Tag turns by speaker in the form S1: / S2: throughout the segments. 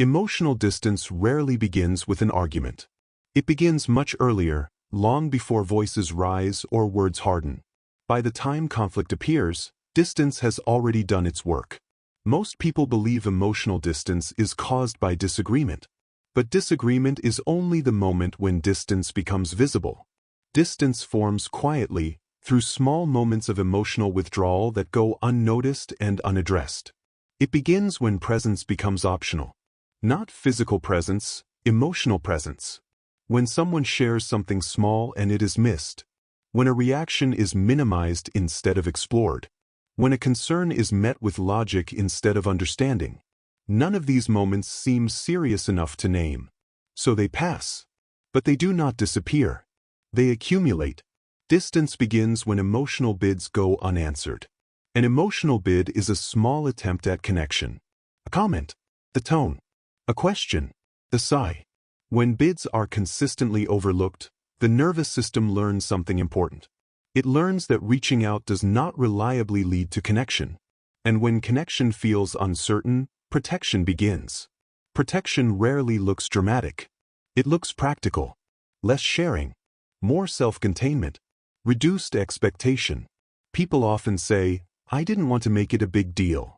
S1: Emotional distance rarely begins with an argument. It begins much earlier, long before voices rise or words harden. By the time conflict appears, distance has already done its work. Most people believe emotional distance is caused by disagreement. But disagreement is only the moment when distance becomes visible. Distance forms quietly, through small moments of emotional withdrawal that go unnoticed and unaddressed. It begins when presence becomes optional. Not physical presence, emotional presence. When someone shares something small and it is missed. When a reaction is minimized instead of explored. When a concern is met with logic instead of understanding. None of these moments seem serious enough to name. So they pass. But they do not disappear. They accumulate. Distance begins when emotional bids go unanswered. An emotional bid is a small attempt at connection. A comment. The tone. A question. The sigh. When bids are consistently overlooked, the nervous system learns something important. It learns that reaching out does not reliably lead to connection. And when connection feels uncertain, protection begins. Protection rarely looks dramatic. It looks practical. Less sharing. More self-containment. Reduced expectation. People often say, "I didn't want to make it a big deal."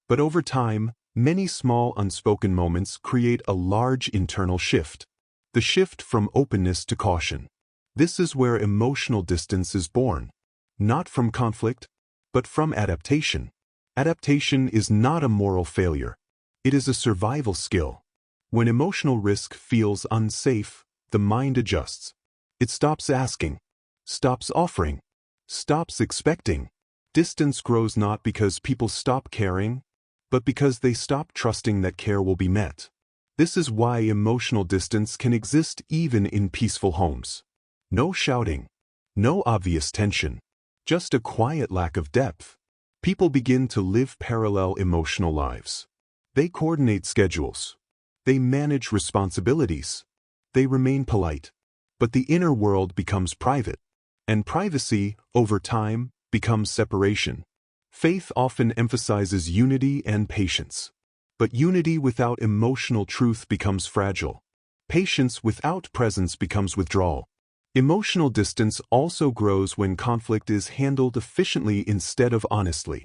S1: But over time, many small unspoken moments create a large internal shift. The shift from openness to caution. This is where emotional distance is born. Not from conflict, but from adaptation. Adaptation is not a moral failure. It is a survival skill. When emotional risk feels unsafe, the mind adjusts. It stops asking, stops offering, stops expecting. Distance grows not because people stop caring, but because they stop trusting that care will be met. This is why emotional distance can exist even in peaceful homes. No shouting, no obvious tension, just a quiet lack of depth. People begin to live parallel emotional lives. They coordinate schedules. They manage responsibilities. They remain polite. But the inner world becomes private. And privacy, over time, becomes separation. Faith often emphasizes unity and patience. But unity without emotional truth becomes fragile. Patience without presence becomes withdrawal. Emotional distance also grows when conflict is handled efficiently instead of honestly.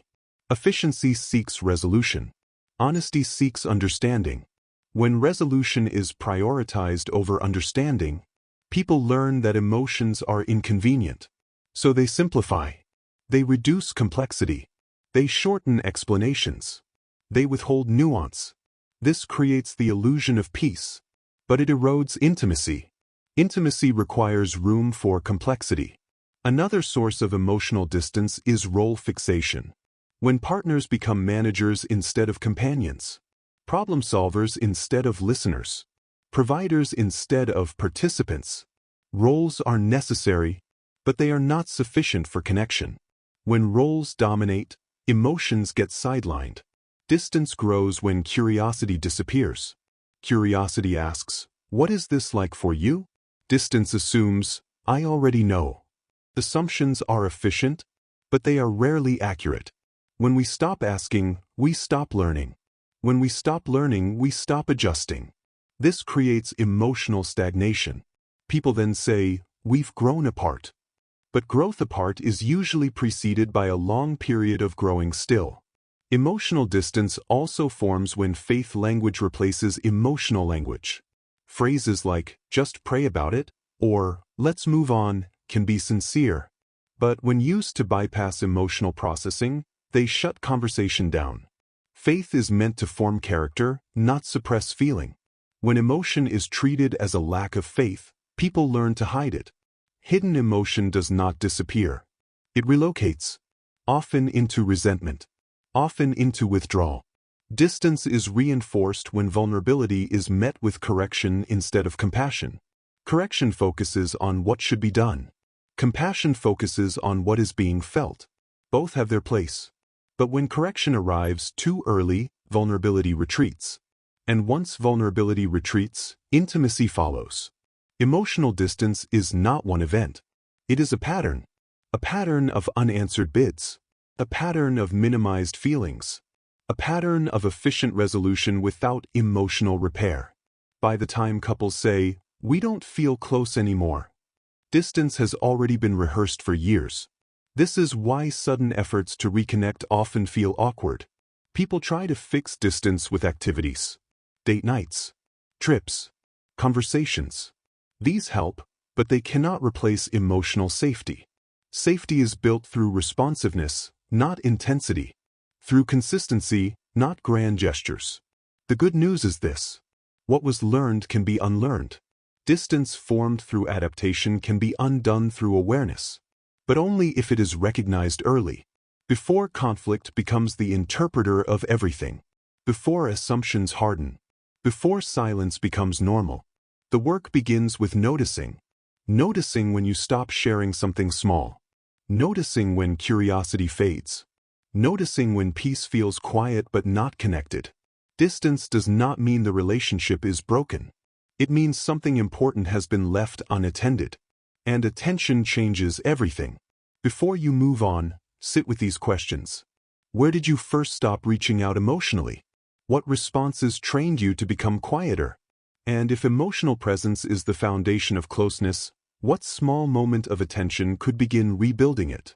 S1: Efficiency seeks resolution. Honesty seeks understanding. When resolution is prioritized over understanding, people learn that emotions are inconvenient. So they simplify. They reduce complexity. They shorten explanations. They withhold nuance. This creates the illusion of peace. But it erodes intimacy. Intimacy requires room for complexity. Another source of emotional distance is role fixation. When partners become managers instead of companions, problem solvers instead of listeners, providers instead of participants, roles are necessary, but they are not sufficient for connection. When roles dominate, emotions get sidelined. Distance grows when curiosity disappears. Curiosity asks, "What is this like for you?" Distance assumes, "I already know." Assumptions are efficient, but they are rarely accurate. When we stop asking, we stop learning. When we stop learning, we stop adjusting. This creates emotional stagnation. People then say, "We've grown apart." But growth apart is usually preceded by a long period of growing still. Emotional distance also forms when faith language replaces emotional language. Phrases like, "just pray about it," or "let's move on," can be sincere. But when used to bypass emotional processing, they shut conversation down. Faith is meant to form character, not suppress feeling. When emotion is treated as a lack of faith, people learn to hide it. Hidden emotion does not disappear. It relocates, often into resentment, often into withdrawal. Distance is reinforced when vulnerability is met with correction instead of compassion. Correction focuses on what should be done. Compassion focuses on what is being felt. Both have their place. But when correction arrives too early, vulnerability retreats. And once vulnerability retreats, intimacy follows. Emotional distance is not one event. It is a pattern of unanswered bids, a pattern of minimized feelings, a pattern of efficient resolution without emotional repair. By the time couples say, "We don't feel close anymore," distance has already been rehearsed for years. This is why sudden efforts to reconnect often feel awkward. People try to fix distance with activities, date nights, trips, conversations. These help, but they cannot replace emotional safety. Safety is built through responsiveness, not intensity. Through consistency, not grand gestures. The good news is this: what was learned can be unlearned. Distance formed through adaptation can be undone through awareness, but only if it is recognized early, before conflict becomes the interpreter of everything, before assumptions harden, before silence becomes normal. The work begins with noticing. Noticing when you stop sharing something small. Noticing when curiosity fades. Noticing when peace feels quiet but not connected. Distance does not mean the relationship is broken. It means something important has been left unattended. And attention changes everything. Before you move on, sit with these questions. Where did you first stop reaching out emotionally? What responses trained you to become quieter? And if emotional presence is the foundation of closeness, what small moment of attention could begin rebuilding it?